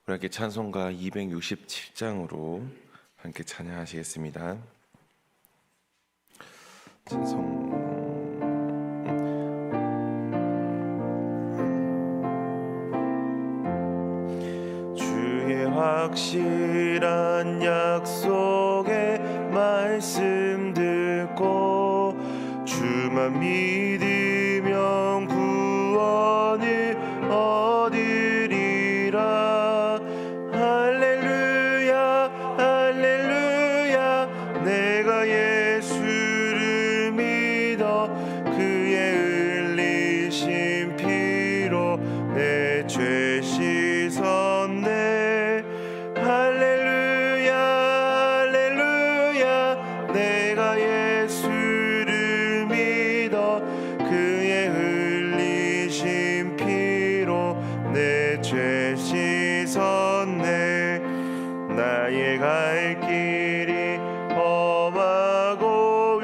우리 함께 찬송가 267장으로 함께 찬양하시겠습니다. 찬송 주의 확실한 약속의 말씀 듣고 주만 믿으면 구원을 얻으리라. 할렐루야 할렐루야. 내가 예수를 믿어 그의 흘리신 피로 내 죄 씻었네. 할렐루야 할렐루야. 내가 예수를 믿어 그의 흘리신 피로 내 죄 씻었네. 나의 갈 길이 험하고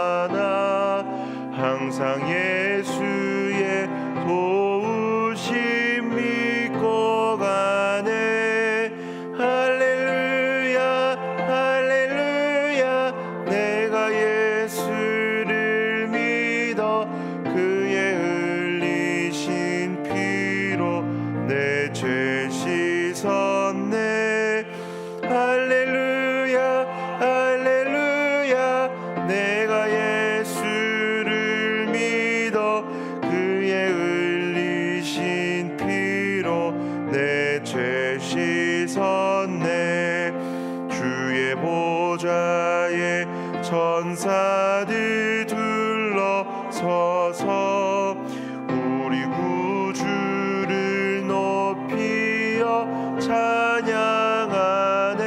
위험하나 항상 예수의 도우심 믿고 가네. 할렐루야 할렐루야. 내가 예수를 믿어 그의 흘리신 피로 내 죄 씻었네. 할렐루야 할렐루야. 내가 예수를 믿어 그의 흘리신 피로 내 죄 씻었네. 주의 보좌에 천사들 둘러서서 우리 구주를 높이어 찬양하네.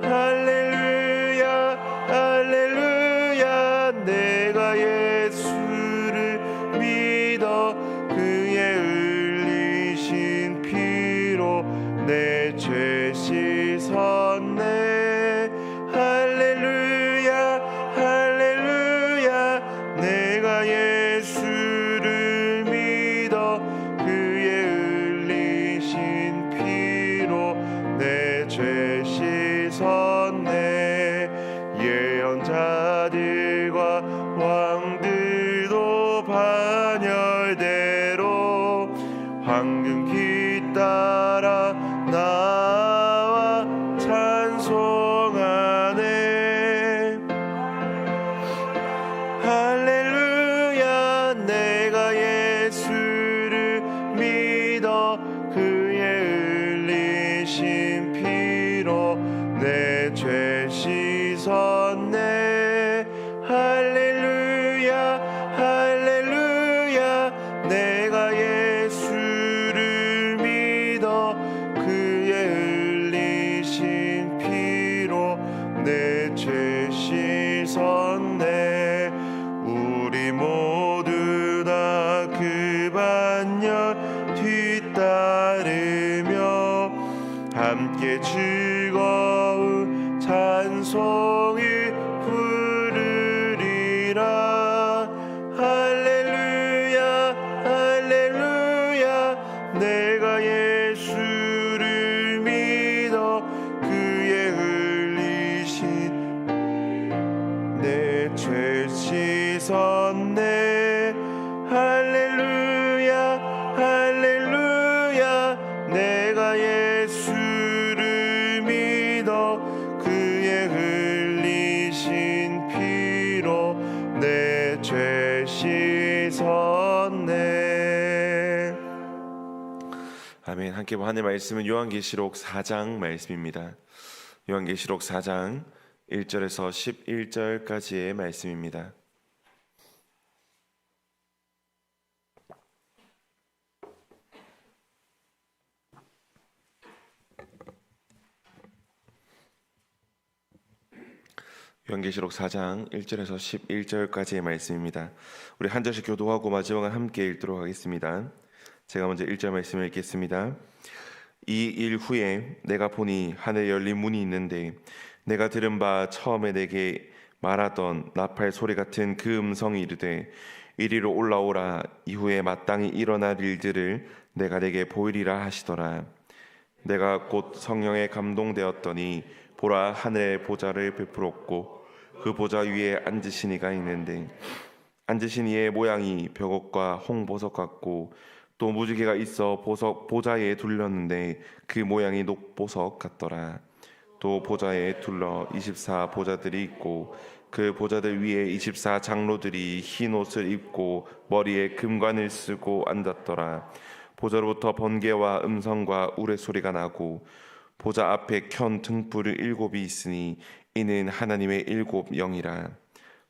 할렐루야 할렐루야. 내가 예수를 믿어 그의 흘리신 피로 내 죄 씻었네. 할렐루야 할렐루야. 내가 예수를 믿어 그의 흘리신 피로 내 죄 씻었네. 예언자들과 왕들도 반열대로 황금길 따라 나와 찬송하네. 할렐루야. 내가 예수를 믿어 그의 흘리신 피로 내 죄 씻었네. 할렐루야 할렐루야. 내가 예수를 믿어 그의 흘리신 피로 내 죄 씻었네. 우리 모두 다 그 반열 뒤따르며 함께 즐거운 찬송을 부르리라. 할렐루야 할렐루야. 내가 예수를 믿어 그의 흘리신 내 죄 씻었네. 할렐루야 할렐루야. 내가 예수를 믿어 그의 흘리신 피로 내 죄 씻었네. 아멘. 함께 하나님의 말씀은 요한계시록 4장 말씀입니다. 요한계시록 4장 1절에서 11절까지의 말씀입니다. 요한계시록 4장 1절에서 11절까지의 말씀입니다. 우리 한 절씩 교도하고 마지막은 함께 읽도록 하겠습니다. 제가 먼저 1절 말씀을 읽겠습니다. 이 일 후에 내가 보니 하늘에 열린 문이 있는데 내가 들은 바 처음에 내게 말하던 나팔 소리 같은 그 음성이 이르되 이리로 올라오라. 이후에 마땅히 일어날 일들을 내가 내게 보이리라 하시더라. 내가 곧 성령에 감동되었더니 보라, 하늘의 보좌를 베풀었고 그 보좌 위에 앉으신 이가 있는데 앉으신 이의 모양이 벽옥과 홍보석 같고 또 무지개가 있어 보좌에 둘렸는데 그 모양이 녹보석 같더라. 또 보좌에 둘러 24 보좌들이 있고 그 보좌들 위에 24 장로들이 흰 옷을 입고 머리에 금관을 쓰고 앉았더라. 보좌로부터 번개와 음성과 우레소리가 나고 보좌 앞에 켠 등불이 7이 있으니 이는 하나님의 7 영이라.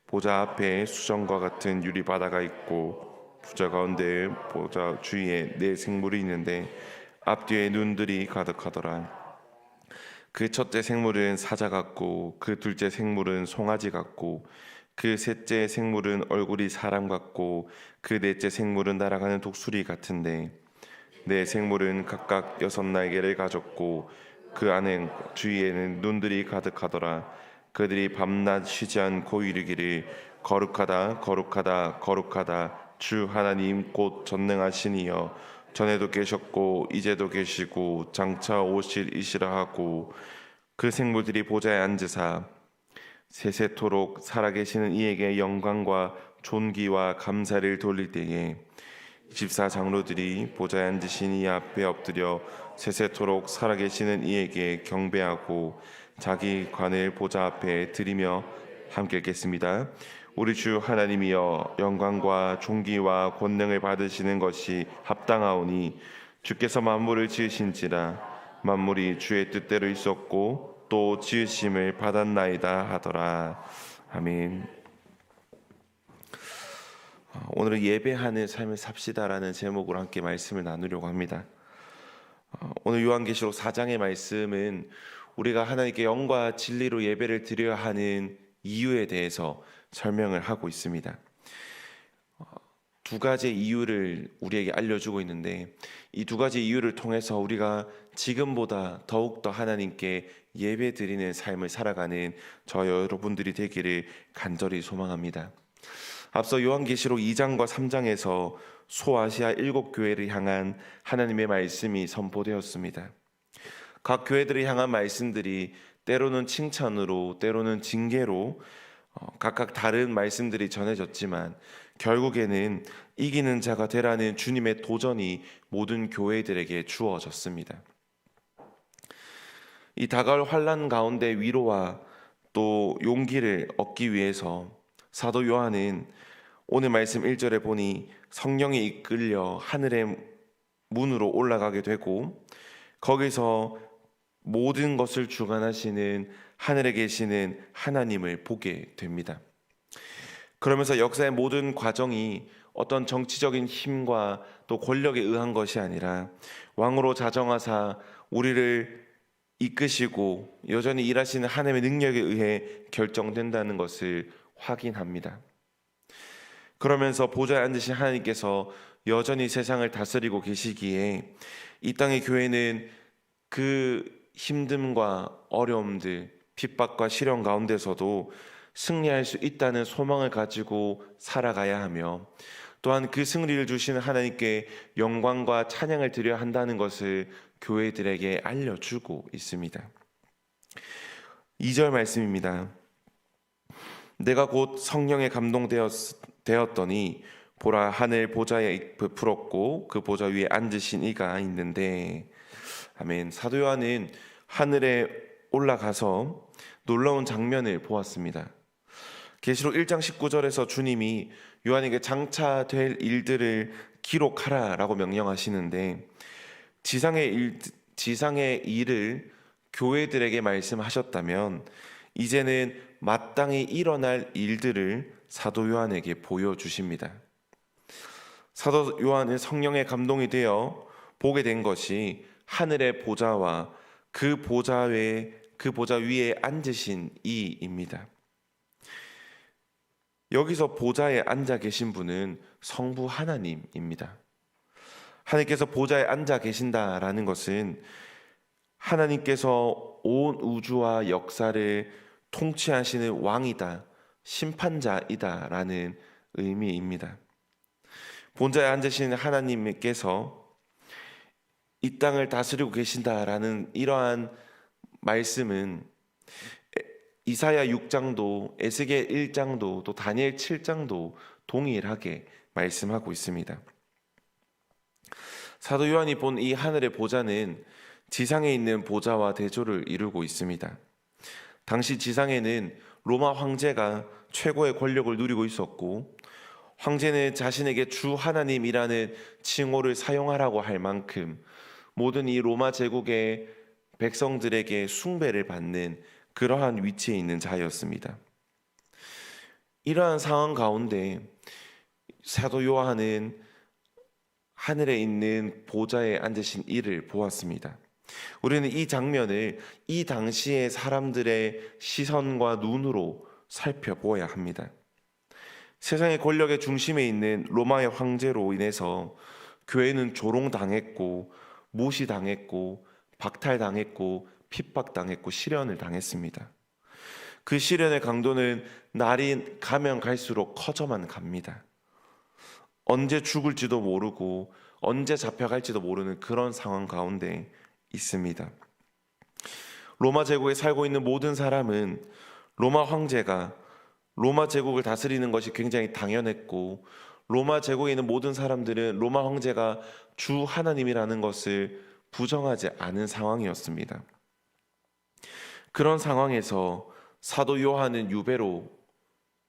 보좌 앞에 수정과 같은 유리바다가 있고 보좌 가운데 보좌 주위에 4 생물이 있는데 앞뒤에 눈들이 가득하더라. 그 첫째 생물은 사자 같고 그 둘째 생물은 송아지 같고 그 셋째 생물은 얼굴이 사람 같고 그 넷째 생물은 날아가는 독수리 같은데 4 생물은 각각 6 날개를 가졌고 그 안에 주위에는 눈들이 가득하더라. 그들이 밤낮 쉬지 않고 이르기를 거룩하다 거룩하다 거룩하다 주 하나님 곧 전능하신 이여 전에도 계셨고 이제도 계시고 장차 오실 이시라 하고 그 생물들이 보좌에 앉으사 세세토록 살아계시는 이에게 영광과 존귀와 감사를 돌릴 때에 24 장로들이 보좌에 앉으신 이 앞에 엎드려 세세토록 살아계시는 이에게 경배하고 자기 관을 보좌 앞에 드리며 함께 읽겠습니다. 우리 주 하나님이여 영광과 존귀와 권능을 받으시는 것이 합당하오니 주께서 만물을 지으신지라 만물이 주의 뜻대로 있었고 또 지으심을 받았나이다 하더라. 아멘. 오늘은 예배하는 삶을 삽시다라는 제목으로 함께 말씀을 나누려고 합니다. 오늘 요한계시록 4장의 말씀은 우리가 하나님께 영과 진리로 예배를 드려야 하는 이유에 대해서 설명을 하고 있습니다. 2가지 이유를 우리에게 알려주고 있는데 이 2가지 이유를 통해서 우리가 지금보다 더욱더 하나님께 예배 드리는 삶을 살아가는 저 여러분들이 되기를 간절히 소망합니다. 앞서 요한계시록 2장과 3장에서 소아시아 7교회를 향한 하나님의 말씀이 선포되었습니다. 각 교회들을 향한 말씀들이 때로는 칭찬으로 때로는 징계로 각각 다른 말씀들이 전해졌지만 결국에는 이기는 자가 되라는 주님의 도전이 모든 교회들에게 주어졌습니다. 이 다가올 환난 가운데 위로와 또 용기를 얻기 위해서 사도 요한은 오늘 말씀 1절에 보니 성령에 이끌려 하늘의 문으로 올라가게 되고 거기서 모든 것을 주관하시는 하늘에 계시는 하나님을 보게 됩니다. 그러면서 역사의 모든 과정이 어떤 정치적인 힘과 또 권력에 의한 것이 아니라 왕으로 자정하사 우리를 이끄시고 여전히 일하시는 하나님의 능력에 의해 결정된다는 것을 확인합니다. 그러면서 보좌에 앉으신 하나님께서 여전히 세상을 다스리고 계시기에 이 땅의 교회는 그 힘듦과 어려움들, 핍박과 시련 가운데서도 승리할 수 있다는 소망을 가지고 살아가야 하며 또한 그 승리를 주시는 하나님께 영광과 찬양을 드려야 한다는 것을 교회들에게 알려주고 있습니다. 2절 말씀입니다. 내가 곧 성령에 감동되었더니 보라, 하늘 보좌에 베풀었고 그 보좌 위에 앉으신 이가 있는데, 아멘. 사도 요한은 하늘에 올라가서 놀라운 장면을 보았습니다. 계시록 1장 19절에서 주님이 요한에게 장차 될 일들을 기록하라라고 명령하시는데 지상의 일을 교회들에게 말씀하셨다면 이제는 마땅히 일어날 일들을 사도 요한에게 보여주십니다. 사도 요한은 성령의 감동이 되어 보게 된 것이 하늘의 보좌와 그 보좌 위에 앉으신 이입니다. 여기서 보좌에 앉아 계신 분은 성부 하나님입니다. 하나님께서 보좌에 앉아 계신다라는 것은 하나님께서 온 우주와 역사를 통치하시는 왕이다, 심판자이다라는 의미입니다. 보좌에 앉으신 하나님께서 이 땅을 다스리고 계신다라는 이러한 말씀은 이사야 6장도 에스겔 1장도 또 다니엘 7장도 동일하게 말씀하고 있습니다. 사도 요한이 본 이 하늘의 보좌는 지상에 있는 보좌와 대조를 이루고 있습니다. 당시 지상에는 로마 황제가 최고의 권력을 누리고 있었고, 황제는 자신에게 주 하나님이라는 칭호를 사용하라고 할 만큼 모든 이 로마 제국의 백성들에게 숭배를 받는 그러한 위치에 있는 자였습니다. 이러한 상황 가운데 사도 요한은 하늘에 있는 보좌에 앉으신 이를 보았습니다. 우리는 이 장면을 이 당시의 사람들의 시선과 눈으로 살펴보아야 합니다. 세상의 권력의 중심에 있는 로마의 황제로 인해서 교회는 조롱당했고, 무시당했고, 박탈당했고, 핍박당했고, 시련을 당했습니다. 그 시련의 강도는 날이 가면 갈수록 커져만 갑니다. 언제 죽을지도 모르고 언제 잡혀갈지도 모르는 그런 상황 가운데 있습니다. 로마 제국에 살고 있는 모든 사람은 로마 황제가 로마 제국을 다스리는 것이 굉장히 당연했고, 로마 제국에 있는 모든 사람들은 로마 황제가 주 하나님이라는 것을 부정하지 않은 상황이었습니다. 그런 상황에서 사도 요한은 유배로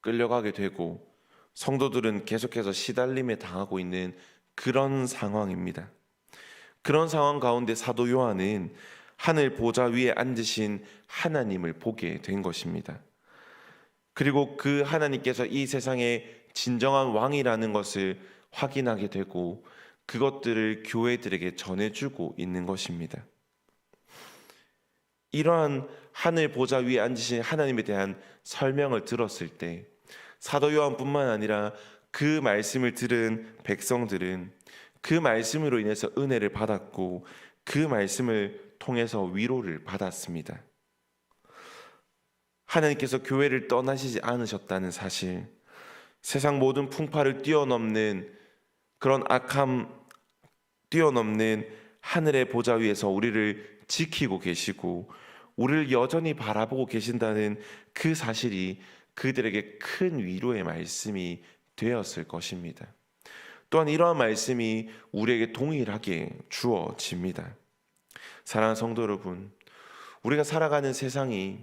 끌려가게 되고, 성도들은 계속해서 시달림에 당하고 있는 그런 상황입니다. 그런 상황 가운데 사도 요한은 하늘 보좌 위에 앉으신 하나님을 보게 된 것입니다. 그리고 그 하나님께서 이 세상의 진정한 왕이라는 것을 확인하게 되고, 그것들을 교회들에게 전해주고 있는 것입니다. 이러한 하늘 보좌 위에 앉으신 하나님에 대한 설명을 들었을 때 사도 요한뿐만 아니라 그 말씀을 들은 백성들은 그 말씀으로 인해서 은혜를 받았고, 그 말씀을 통해서 위로를 받았습니다. 하나님께서 교회를 떠나시지 않으셨다는 사실, 세상 모든 풍파를 뛰어넘는 그런 악함 뛰어넘는 하늘의 보좌 위에서 우리를 지키고 계시고 우리를 여전히 바라보고 계신다는 그 사실이 그들에게 큰 위로의 말씀이 되었을 것입니다. 또한 이러한 말씀이 우리에게 동일하게 주어집니다. 사랑하는 성도 여러분, 우리가 살아가는 세상이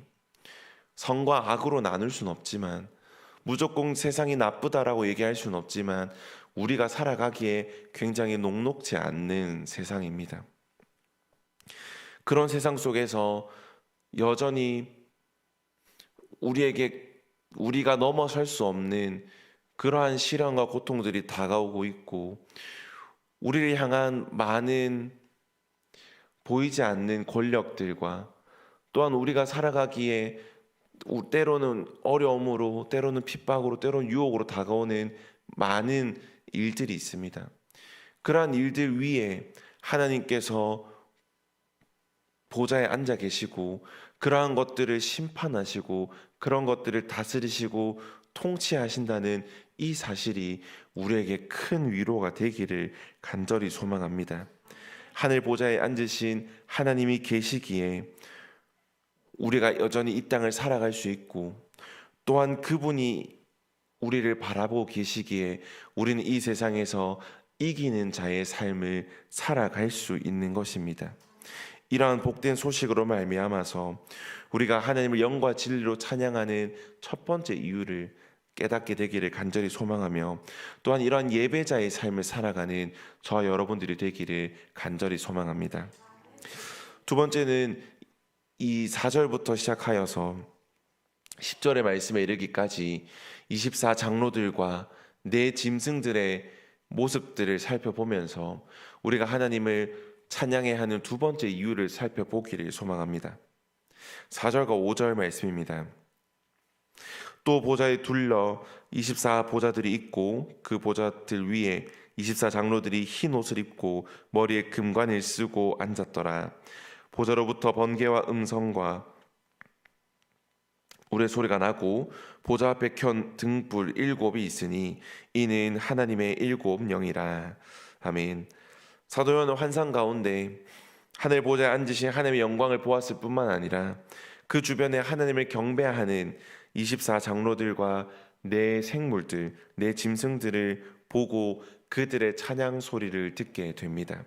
선과 악으로 나눌 수는 없지만, 무조건 세상이 나쁘다라고 얘기할 수는 없지만, 우리가 살아가기에 굉장히 녹록지 않는 세상입니다. 그런 세상 속에서 여전히 우리가 넘어설 수 없는 그러한 시련과 고통들이 다가오고 있고, 우리를 향한 많은 보이지 않는 권력들과, 또한 우리가 살아가기에 때로는 어려움으로, 때로는 핍박으로, 때로는 유혹으로 다가오는 많은 일들이 있습니다. 그러한 일들 위에 하나님께서 보좌에 앉아 계시고 그러한 것들을 심판하시고 그런 것들을 다스리시고 통치하신다는 이 사실이 우리에게 큰 위로가 되기를 간절히 소망합니다. 하늘 보좌에 앉으신 하나님이 계시기에 우리가 여전히 이 땅을 살아갈 수 있고, 또한 그분이 우리를 바라보고 계시기에 우리는 이 세상에서 이기는 자의 삶을 살아갈 수 있는 것입니다. 이러한 복된 소식으로 말미암아서 우리가 하나님을 영과 진리로 찬양하는 첫 번째 이유를 깨닫게 되기를 간절히 소망하며, 또한 이러한 예배자의 삶을 살아가는 저와 여러분들이 되기를 간절히 소망합니다. 두 번째는 이 4절부터 시작하여서 10절의 말씀에 이르기까지 24장로들과 네 짐승들의 모습들을 살펴보면서 우리가 하나님을 찬양해야 하는 두 번째 이유를 살펴보기를 소망합니다. 4절과 5절 말씀입니다. 또 보좌에 둘러 24보좌들이 있고 그 보좌들 위에 24장로들이 흰 옷을 입고 머리에 금관을 쓰고 앉았더라. 보좌로부터 번개와 음성과 우레소리가 나고 보좌 앞에 켠 등불 7이 있으니 이는 하나님의 7 영이라. 아멘. 사도 요한은 환상 가운데 하늘 보좌에 앉으신 하나님의 영광을 보았을 뿐만 아니라 그 주변에 하나님을 경배하는 24장로들과 네 생물들, 네 짐승들을 보고 그들의 찬양 소리를 듣게 됩니다.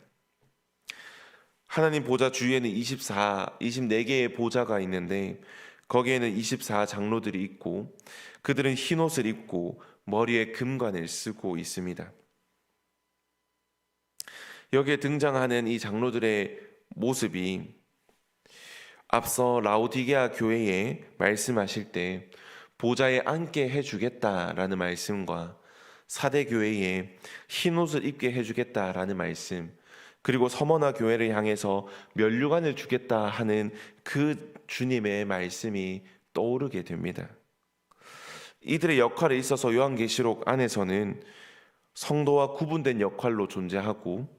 하나님 보좌 주위에는 24개의 보좌가 있는데 거기에는 24장로들이 있고 그들은 흰옷을 입고 머리에 금관을 쓰고 있습니다. 여기에 등장하는 이 장로들의 모습이 앞서 라오디게아 교회에 말씀하실 때 보좌에 앉게 해주겠다라는 말씀과 사대 교회에 흰옷을 입게 해주겠다라는 말씀, 그리고 서머나 교회를 향해서 면류관을 주겠다 하는 그 주님의 말씀이 떠오르게 됩니다. 이들의 역할에 있어서 요한계시록 안에서는 성도와 구분된 역할로 존재하고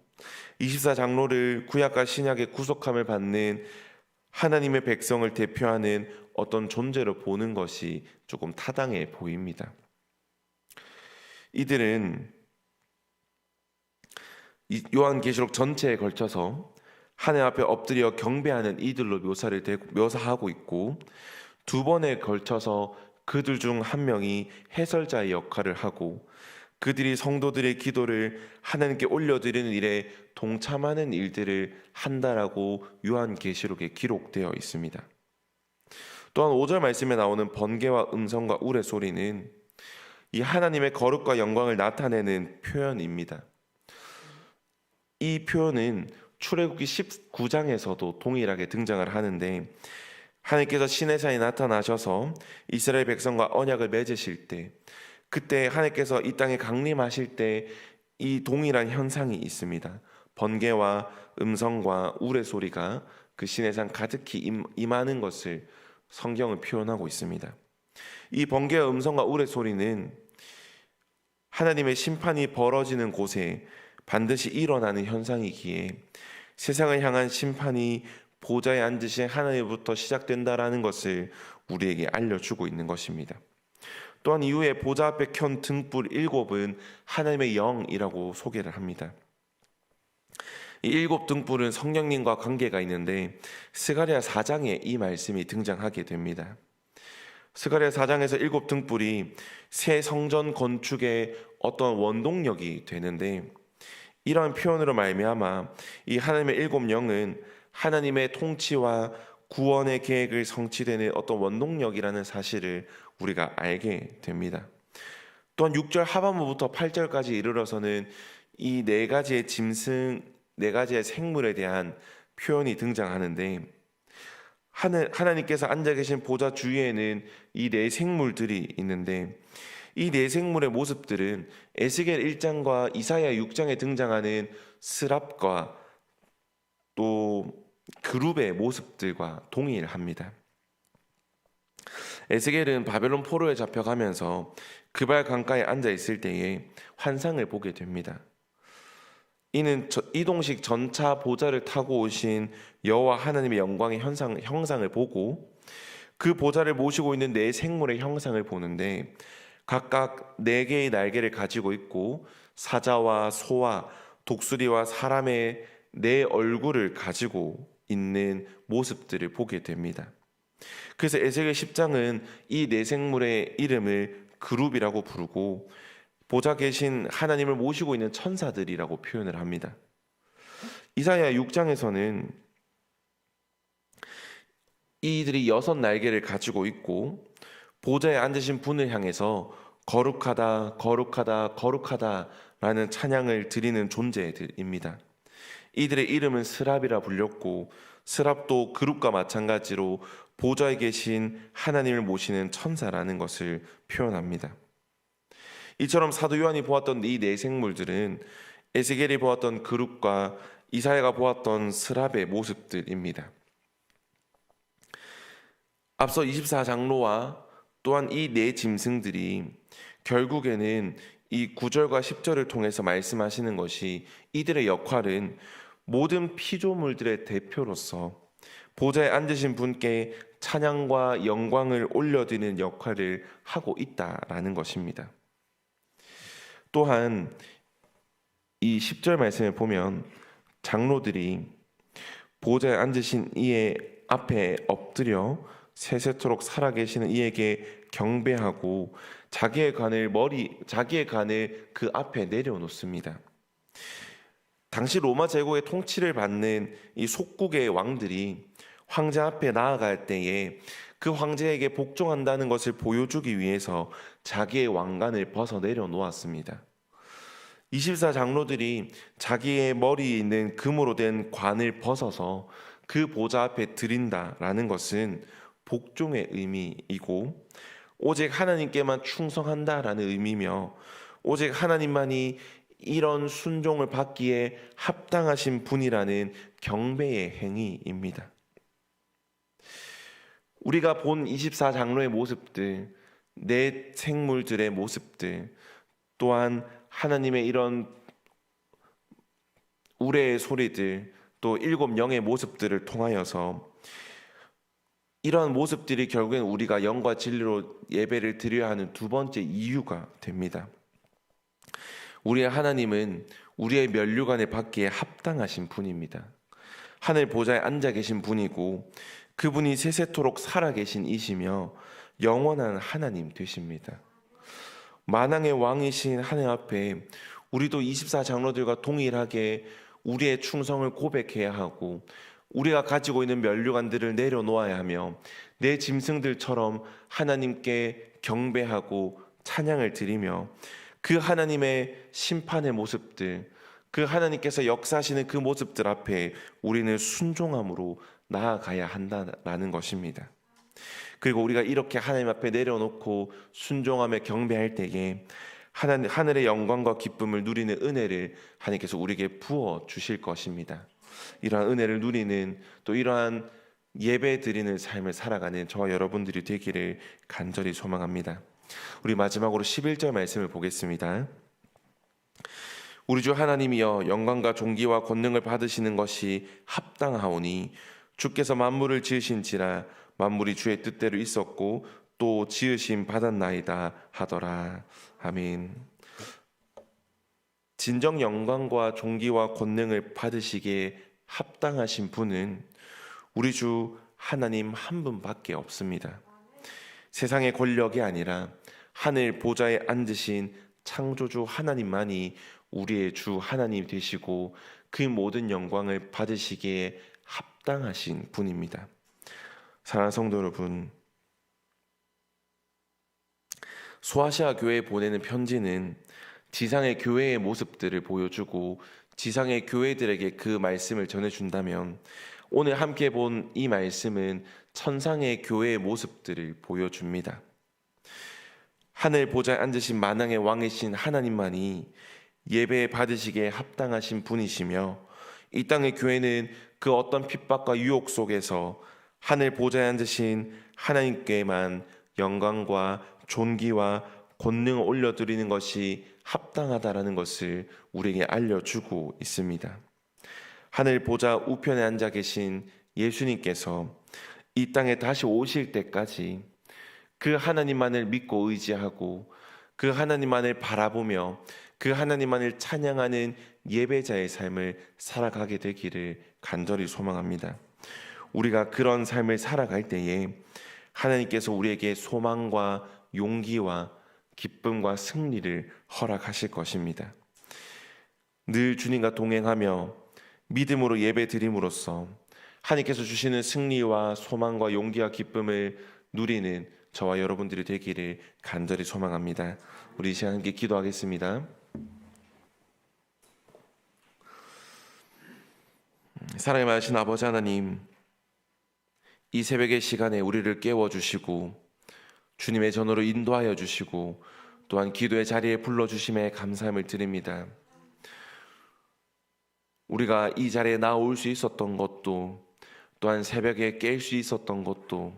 24장로를 구약과 신약의 구속함을 받는 하나님의 백성을 대표하는 어떤 존재로 보는 것이 조금 타당해 보입니다. 이들은 요한계시록 전체에 걸쳐서 하나님 앞에 엎드려 경배하는 이들로 묘사하고 있고 두 번에 걸쳐서 그들 중 한 명이 해설자의 역할을 하고 그들이 성도들의 기도를 하나님께 올려드리는 일에 동참하는 일들을 한다라고 요한계시록에 기록되어 있습니다. 또한 5절 말씀에 나오는 번개와 음성과 우레 소리는 이 하나님의 거룩과 영광을 나타내는 표현입니다. 이 표현은 출애굽기 19장에서도 동일하게 등장을 하는데 하나님께서 시내산에 나타나셔서 이스라엘 백성과 언약을 맺으실 때 그때 하나님께서 이 땅에 강림하실 때 이 동일한 현상이 있습니다. 번개와 음성과 우레 소리가 그 시내산 가득히 임하는 것을 성경은 표현하고 있습니다. 이 번개와 음성과 우레 소리는 하나님의 심판이 벌어지는 곳에 반드시 일어나는 현상이기에 세상을 향한 심판이 보좌에 앉으신 하나님부터 시작된다라는 것을 우리에게 알려주고 있는 것입니다. 또한 이후에 보좌 앞에 켠 등불 7은 하나님의 영이라고 소개를 합니다. 이 7 등불은 성령님과 관계가 있는데 스가랴 4장에 이 말씀이 등장하게 됩니다. 스가랴 4장에서 7 등불이 새 성전 건축의 어떤 원동력이 되는데 이러한 표현으로 말미암아 이 하나님의 7 영은 하나님의 통치와 구원의 계획을 성취되는 어떤 원동력이라는 사실을 우리가 알게 됩니다. 또한 6절 하반부부터 8절까지 이르러서는 이 네 가지의 짐승, 네 가지의 생물에 대한 표현이 등장하는데 하나님께서 앉아 계신 보좌 주위에는 이 네 생물들이 있는데 이 네 생물의 모습들은 에스겔 1장과 이사야 6장에 등장하는 스랍과 또 그룹의 모습들과 동일합니다. 에스겔은 바벨론 포로에 잡혀가면서 그발 강가에 앉아 있을 때에 환상을 보게 됩니다. 이는 이동식 전차 보좌를 타고 오신 여호와 하나님의 영광의 형상을 보고 그 보좌를 모시고 있는 네 생물의 형상을 보는데 각각 4개의 날개를 가지고 있고 사자와 소와 독수리와 사람의 네 얼굴을 가지고 있는 모습들을 보게 됩니다. 그래서 에스겔 10장은 이 네 생물의 이름을 그룹이라고 부르고 보좌 계신 하나님을 모시고 있는 천사들이라고 표현을 합니다. 이사야 6장에서는 이들이 6 날개를 가지고 있고 보좌에 앉으신 분을 향해서 거룩하다, 거룩하다, 거룩하다 라는 찬양을 드리는 존재들입니다. 이들의 이름은 스랍이라 불렸고 스랍도 그룹과 마찬가지로 보좌에 계신 하나님을 모시는 천사라는 것을 표현합니다. 이처럼 사도 요한이 보았던 이 네 생물들은 에스겔이 보았던 그룹과 이사야가 보았던 스랍의 모습들입니다. 앞서 24장로와 또한 이 네 짐승들이 결국에는 이 9절과 10절을 통해서 말씀하시는 것이 이들의 역할은 모든 피조물들의 대표로서 보좌에 앉으신 분께 찬양과 영광을 올려드리는 역할을 하고 있다라는 것입니다. 또한 이 10절 말씀을 보면 장로들이 보좌에 앉으신 이의 앞에 엎드려 세세토록 살아계시는 이에게 경배하고 자기의 간을 그 앞에 내려놓습니다. 당시 로마 제국의 통치를 받는 이 속국의 왕들이 황제 앞에 나아갈 때에 그 황제에게 복종한다는 것을 보여주기 위해서 자기의 왕관을 벗어 내려놓았습니다. 24 장로들이 자기의 머리에 있는 금으로 된 관을 벗어서 그 보좌 앞에 드린다라는 것은 복종의 의미이고 오직 하나님께만 충성한다라는 의미며 오직 하나님만이 이런 순종을 받기에 합당하신 분이라는 경배의 행위입니다. 우리가 본 24 장로의 모습들, 내 생물들의 모습들, 또한 하나님의 이런 우레의 소리들, 또 7 영의 모습들을 통하여서 이러한 모습들이 결국엔 우리가 영과 진리로 예배를 드려야 하는 두 번째 이유가 됩니다. 우리의 하나님은 우리의 면류관을 받기에 합당하신 분입니다. 하늘 보좌에 앉아 계신 분이고 그분이 세세토록 살아계신 이시며 영원한 하나님 되십니다. 만왕의 왕이신 하나님 앞에 우리도 24 장로들과 동일하게 우리의 충성을 고백해야 하고 우리가 가지고 있는 면류관들을 내려놓아야 하며 내 짐승들처럼 하나님께 경배하고 찬양을 드리며 그 하나님의 심판의 모습들, 그 하나님께서 역사하시는 그 모습들 앞에 우리는 순종함으로 나아가야 한다라는 것입니다. 그리고 우리가 이렇게 하나님 앞에 내려놓고 순종하며 경배할 때에 하늘의 영광과 기쁨을 누리는 은혜를 하나님께서 우리에게 부어 주실 것입니다. 이러한 은혜를 누리는 또 이러한 예배 드리는 삶을 살아가는 저와 여러분들이 되기를 간절히 소망합니다. 우리 마지막으로 11절 말씀을 보겠습니다. 우리 주 하나님이여 영광과 존귀와 권능을 받으시는 것이 합당하오니 주께서 만물을 지으신지라 만물이 주의 뜻대로 있었고 또 지으심 받았나이다 하더라. 아멘. 진정 영광과 존귀와 권능을 받으시기에 합당하신 분은 우리 주 하나님 한 분밖에 없습니다. 세상의 권력이 아니라 하늘 보좌에 앉으신 창조주 하나님만이 우리의 주 하나님 되시고 그 모든 영광을 받으시기에 합당하신 분입니다. 사랑하는 성도 여러분, 소아시아 교회에 보내는 편지는 지상의 교회의 모습들을 보여주고 지상의 교회들에게 그 말씀을 전해준다면 오늘 함께 본 이 말씀은 천상의 교회의 모습들을 보여줍니다. 하늘 보좌에 앉으신 만왕의 왕이신 하나님만이 예배 받으시기에 합당하신 분이시며 이 땅의 교회는 그 어떤 핍박과 유혹 속에서 하늘 보좌에 앉으신 하나님께만 영광과 존귀와 권능을 올려드리는 것이 합당하다라는 것을 우리에게 알려주고 있습니다. 하늘 보좌 우편에 앉아 계신 예수님께서 이 땅에 다시 오실 때까지 그 하나님만을 믿고 의지하고 그 하나님만을 바라보며 그 하나님만을 찬양하는 예배자의 삶을 살아가게 되기를 간절히 소망합니다. 우리가 그런 삶을 살아갈 때에 하나님께서 우리에게 소망과 용기와 기쁨과 승리를 허락하실 것입니다. 늘 주님과 동행하며 믿음으로 예배 드림으로써 하나님께서 주시는 승리와 소망과 용기와 기쁨을 누리는 저와 여러분들이 되기를 간절히 소망합니다. 우리 이 시간 함께 기도하겠습니다. 사랑의 많으신 아버지 하나님, 이 새벽의 시간에 우리를 깨워주시고 주님의 전으로 인도하여 주시고 또한 기도의 자리에 불러주심에 감사함을 드립니다. 우리가 이 자리에 나올 수 있었던 것도 또한 새벽에 깰 수 있었던 것도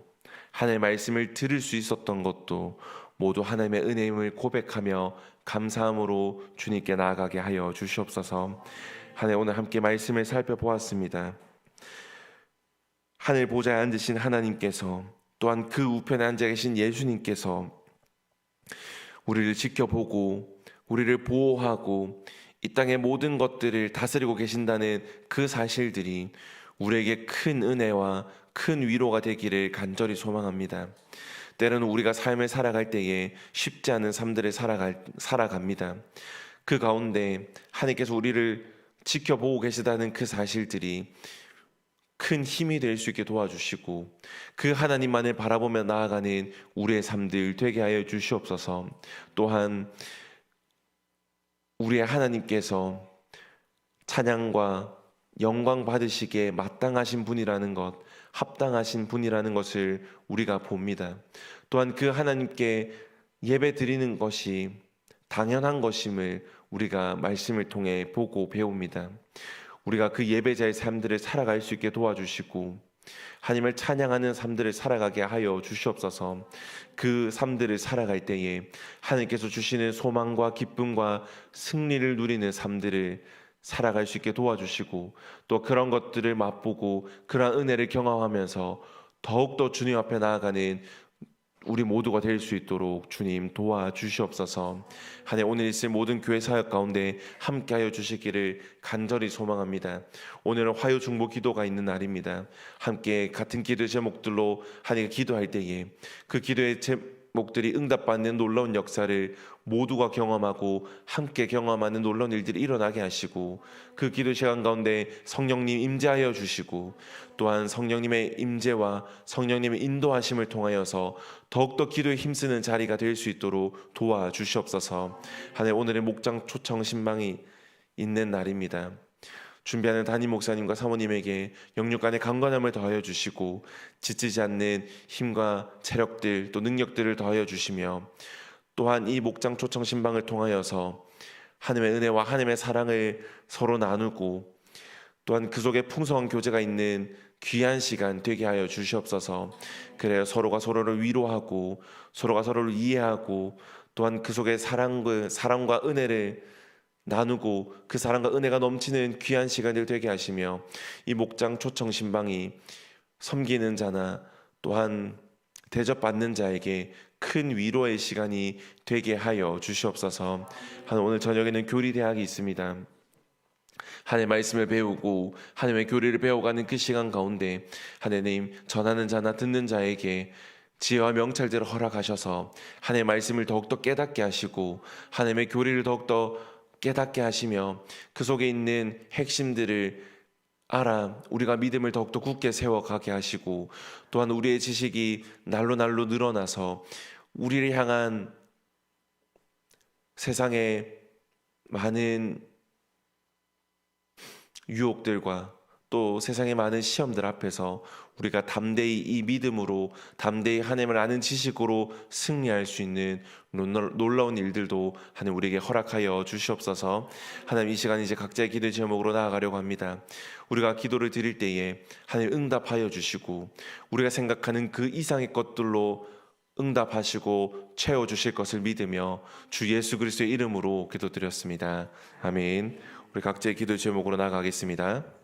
하나님의 말씀을 들을 수 있었던 것도 모두 하나님의 은혜임을 고백하며 감사함으로 주님께 나아가게 하여 주시옵소서. 하나님, 오늘 함께 말씀을 살펴보았습니다. 하늘 보좌에 앉으신 하나님께서 또한 그 우편에 앉아 계신 예수님께서 우리를 지켜보고 우리를 보호하고 이 땅의 모든 것들을 다스리고 계신다는 그 사실들이 우리에게 큰 은혜와 큰 위로가 되기를 간절히 소망합니다. 때로는 우리가 삶을 살아갈 때에 쉽지 않은 삶들을 살아갑니다. 그 가운데 하나님께서 우리를 지켜보고 계시다는 그 사실들이 큰 힘이 될 수 있게 도와주시고 그 하나님만을 바라보며 나아가는 우리의 삶들 되게 하여 주시옵소서. 또한 우리의 하나님께서 찬양과 영광 받으시기에 마땅하신 분이라는 것, 합당하신 분이라는 것을 우리가 봅니다. 또한 그 하나님께 예배 드리는 것이 당연한 것임을 우리가 말씀을 통해 보고 배웁니다. 우리가 그 예배자의 삶들을 살아갈 수 있게 도와주시고 하나님을 찬양하는 삶들을 살아가게 하여 주시옵소서. 그 삶들을 살아갈 때에 하나님께서 주시는 소망과 기쁨과 승리를 누리는 삶들을 살아갈 수 있게 도와주시고 또 그런 것들을 맛보고 그런 은혜를 경험하면서 더욱더 주님 앞에 나아가는 우리 모두가 될 수 있도록 주님 도와주시옵소서. 하나님 오늘 있을 모든 교회 사역 가운데 함께하여 주시기를 간절히 소망합니다. 오늘은 화요 중보 기도가 있는 날입니다. 함께 같은 기도 제목들로 하나님 기도할 때에 그 기도의 제목들이 응답받는 놀라운 역사를 모두가 경험하고 함께 경험하는 놀라운 일들이 일어나게 하시고 그 기도 시간 가운데 성령님 임재하여 주시고 또한 성령님의 임재와 성령님의 인도하심을 통하여서 더욱더 기도에 힘쓰는 자리가 될 수 있도록 도와주시옵소서. 하나님 오늘의 목장 초청 신방이 있는 날입니다. 준비하는 담임 목사님과 사모님에게 영육간의 강건함을 더하여 주시고 지치지 않는 힘과 체력들 또 능력들을 더하여 주시며 또한 이 목장 초청 신방을 통하여서 하나님의 은혜와 하나님의 사랑을 서로 나누고 또한 그 속에 풍성한 교제가 있는 귀한 시간 되게 하여 주시옵소서. 그래야 서로가 서로를 위로하고 서로가 서로를 이해하고 또한 그 속에 사랑과 은혜를 나누고 그 사랑과 은혜가 넘치는 귀한 시간들 되게 하시며 이 목장 초청 신방이 섬기는 자나 또한 대접받는 자에게 큰 위로의 시간이 되게 하여 주시옵소서. 오늘 저녁에는 교리대학이 있습니다. 하나님의 말씀을 배우고 하나님의 교리를 배워가는 그 시간 가운데 하나님 전하는 자나 듣는 자에게 지혜와 명찰들을 허락하셔서 하나님의 말씀을 더욱더 깨닫게 하시고 하나님의 교리를 더욱더 깨닫게 하시며 그 속에 있는 핵심들을 알아 우리가 믿음을 더욱더 굳게 세워가게 하시고 또한 우리의 지식이 날로 늘어나서 우리를 향한 세상의 많은 유혹들과 또 세상의 많은 시험들 앞에서 우리가 담대히 이 믿음으로 담대히 하나님을 아는 지식으로 승리할 수 있는 놀라운 일들도 하나님 우리에게 허락하여 주시옵소서. 하나님 이 시간 이제 각자의 기도 제목으로 나아가려고 합니다. 우리가 기도를 드릴 때에 하나님 응답하여 주시고 우리가 생각하는 그 이상의 것들로 응답하시고 채워주실 것을 믿으며 주 예수 그리스도의 이름으로 기도드렸습니다. 아멘. 우리 각자의 기도 제목으로 나아가겠습니다.